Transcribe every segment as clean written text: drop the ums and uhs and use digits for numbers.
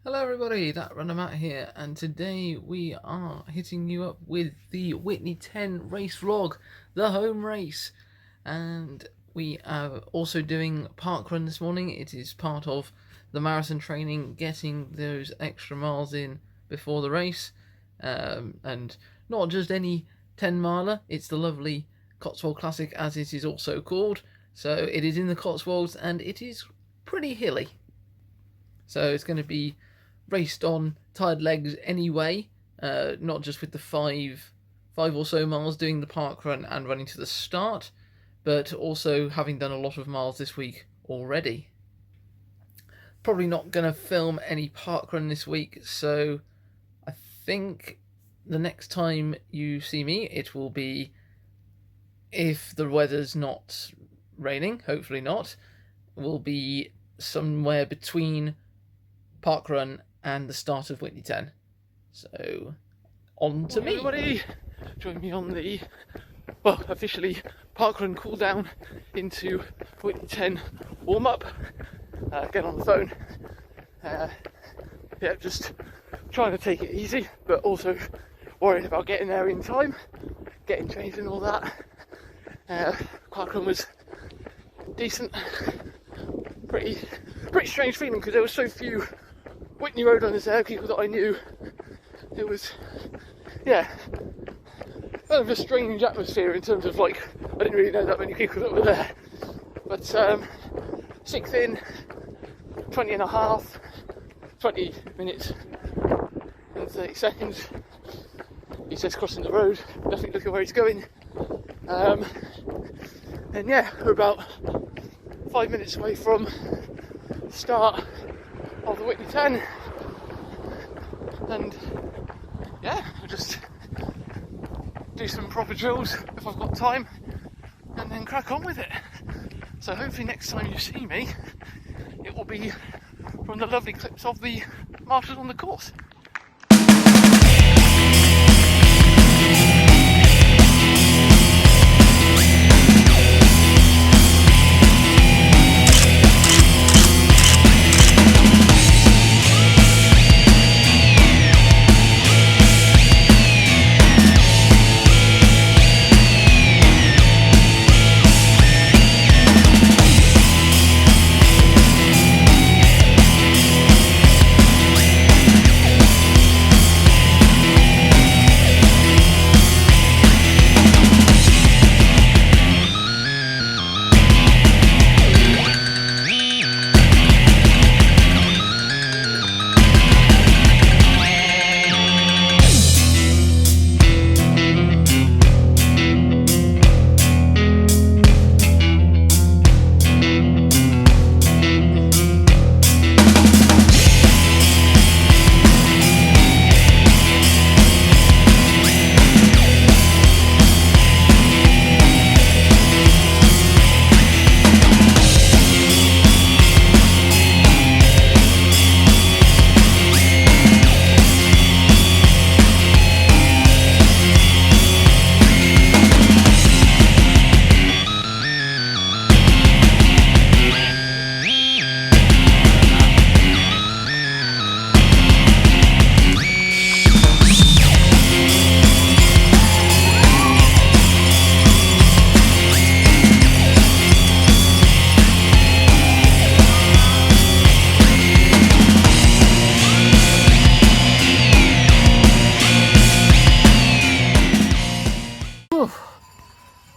Hello everybody, that Runner Matt here, and today we are hitting you up with the Witney 10 race vlog, the home race. And we are also doing parkrun this morning. It is part of the marathon training, getting those extra miles in before the race. And not just any 10 miler, it's the lovely Cotswold Classic, as it is also called. So it is in the Cotswolds and it is pretty hilly. So it's going to be raced on tired legs anyway, not just with the five or so miles doing the park run and running to the start, but also having done a lot of miles this week already. Probably not going to film any park run this week, so I think the next time you see me, it will be, if the weather's not raining, hopefully not, will be somewhere between parkrun and the start of Witney 10. So, on to me. Everybody, join me on the, well, officially parkrun cool down into Witney 10 warm up. Get on the phone. Yeah, just trying to take it easy, but also worrying about getting there in time, getting changed and all that. Parkrun was decent. Pretty strange feeling because there were so few Witney road runners there, people that I knew. It was, yeah, kind of a strange atmosphere in terms of, like, I didn't really know that many people that were there. But 6th in, 20 and a half, 20 minutes and 30 seconds. He says crossing the road, definitely looking where he's going. And yeah, we're about 5 minutes away from the start of the Witney 10, and yeah, I'll just do some proper drills if I've got time and then crack on with it. So hopefully next time you see me, it will be from the lovely clips of the marshals on the course.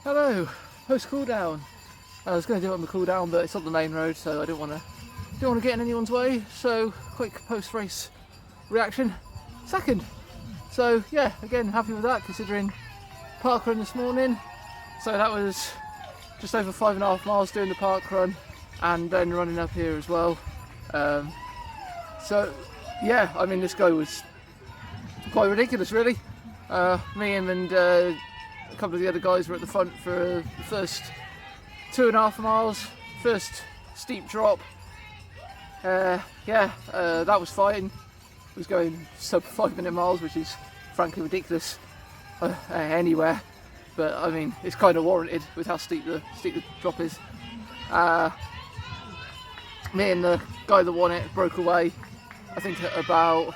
Hello, post cool down. I was going to do it on the cool down, but it's on the main road, so I don't want to get in anyone's way. So quick post race reaction. Second. So yeah, again happy with that considering parkrun this morning. So that was just over 5.5 miles doing the parkrun and then running up here as well. So yeah, I mean this guy was quite ridiculous really. Me and a couple of the other guys were at the front for the first 2.5 miles, first steep drop. That was fine. It was going sub 5-minute miles, which is frankly ridiculous anywhere, but I mean it's kind of warranted with how steep the drop is. Me and the guy that won it broke away I think at about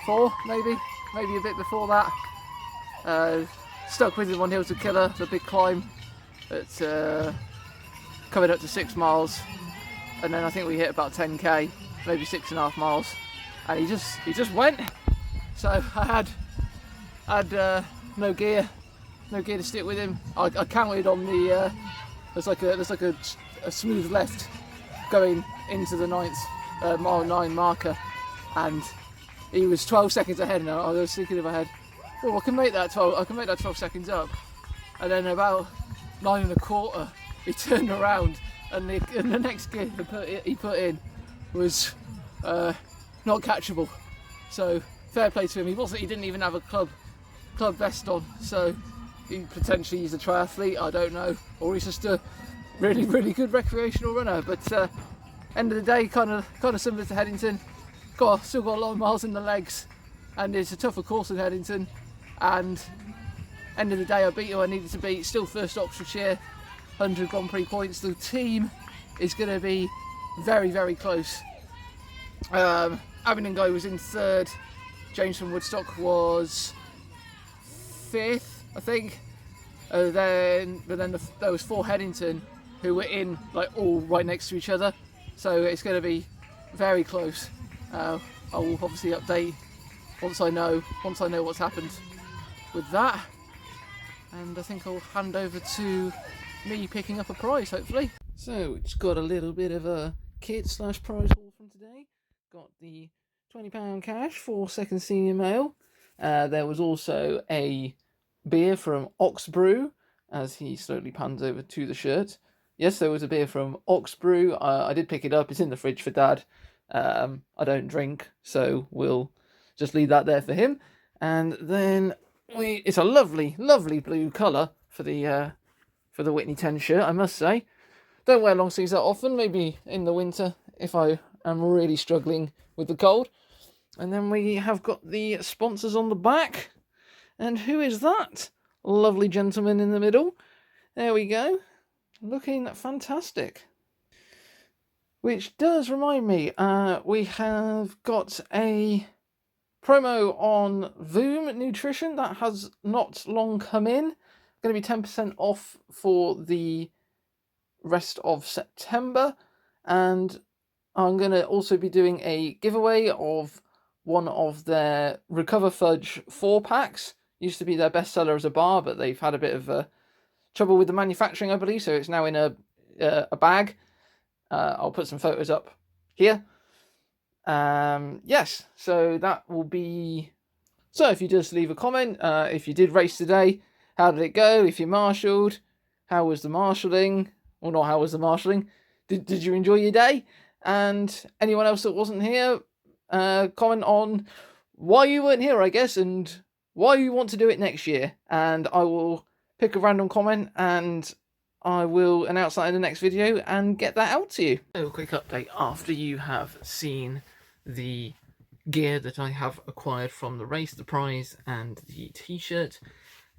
4, maybe a bit before that. Stuck with him on Hills of Killer, the big climb at coming up to 6 miles, and then I think we hit about 10k, maybe 6.5 miles, and he just went. So I had no gear to stick with him. I counted on the there's like a smooth left going into the mile 9 marker, and he was 12 seconds ahead, and I was thinking in my head, oh, I can make that 12 seconds up. And then about 9.25 he turned around, and the next gear he put in was not catchable. So fair play to him. He didn't even have a club vest on, so he potentially he's a triathlete, I don't know, or he's just a really, really good recreational runner. But end of the day, kind of similar to Headington. Still got a lot of miles in the legs, and it's a tougher course than Headington. And end of the day, I beat who I needed to beat. Still first Oxfordshire, 100 Grand Prix points. The team is going to be very, very close. Abingdon guy was in 3rd. James from Woodstock was 5th, I think. But then there was 4 Headington who were in like all right next to each other. So it's going to be very close. I will obviously update once I know what's happened with that, and I think I'll hand over to me picking up a prize, hopefully. So it's got a little bit of a kit/prize haul from today. Got the £20 cash for 2nd senior male. There was also a beer from Oxbrew, as he slowly pans over to the shirt. Yes, there was a beer from Oxbrew. I did pick it up. It's in the fridge for Dad. I don't drink, so we'll just leave that there for him. And then it's a lovely, lovely blue colour for the Witney 10 shirt, I must say. Don't wear long sleeves that often, maybe in the winter if I am really struggling with the cold. And then we have got the sponsors on the back. And who is that? Lovely gentleman in the middle. There we go. Looking fantastic. Which does remind me, we have got a promo on VOOM Nutrition that has not long come in. Going to be 10% off for the rest of September. And I'm going to also be doing a giveaway of one of their Recover Fudge 4-packs. Used to be their best seller as a bar, but they've had a bit of trouble with the manufacturing, I believe, so it's now in a bag. I'll put some photos up here. Yes, so that will be... So if you just leave a comment, if you did race today, how did it go? If you marshalled, how was the marshalling? Or not, how was the marshalling? Did you enjoy your day? And anyone else that wasn't here, comment on why you weren't here, I guess, and why you want to do it next year. And I will pick a random comment and I will announce that in the next video and get that out to you. So a quick update after you have seen the gear that I have acquired from the race, the prize and the t-shirt.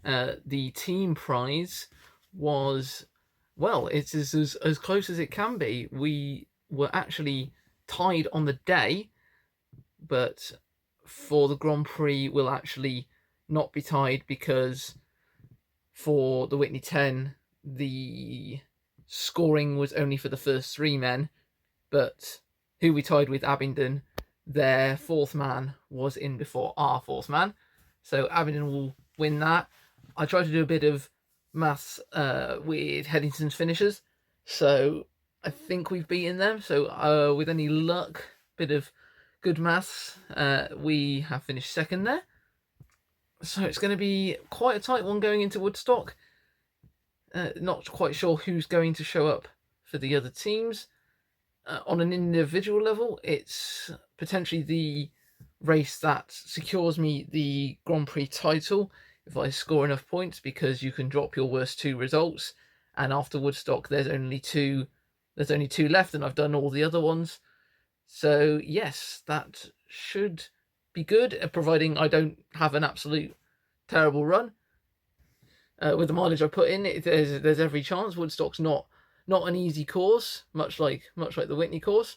The team prize was, well, it's as close as it can be. We were actually tied on the day, but for the Grand Prix we'll actually not be tied, because for the Witney 10 the scoring was only for the first 3 men, but who we tied with, Abingdon, their 4th man was in before our 4th man, so Abingdon will win that. I tried to do a bit of maths with Headington's finishers, so I think we've beaten them. So with any luck, bit of good maths, we have finished 2nd there. So it's going to be quite a tight one going into Woodstock. Not quite sure who's going to show up for the other teams. On an individual level, it's potentially the race that secures me the Grand Prix title if I score enough points, because you can drop your worst 2 results, and after Woodstock there's only 2 left, and I've done all the other ones. So yes, that should be good, providing I don't have an absolute terrible run. With the mileage I put in, there's every chance. Woodstock's not an easy course, much like the Witney course.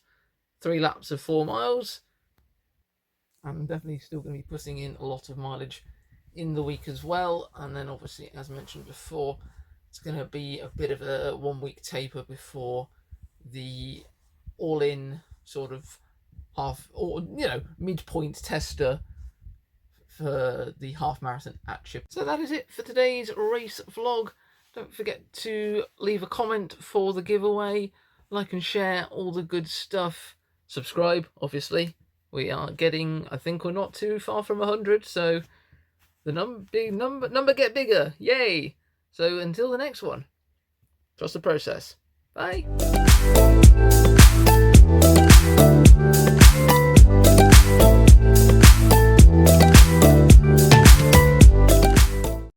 3 laps of 4 miles. I'm definitely still going to be putting in a lot of mileage in the week as well. And then obviously, as mentioned before, it's going to be a bit of a 1 week taper before the all-in sort of half, or midpoint tester for the half marathon at Chip. So that is it for today's race vlog. Don't forget to leave a comment for the giveaway, like and share, all the good stuff. Subscribe, obviously. We are getting, I think we're not too far from 100, so the number get bigger. Yay! So until the next one, trust the process. Bye.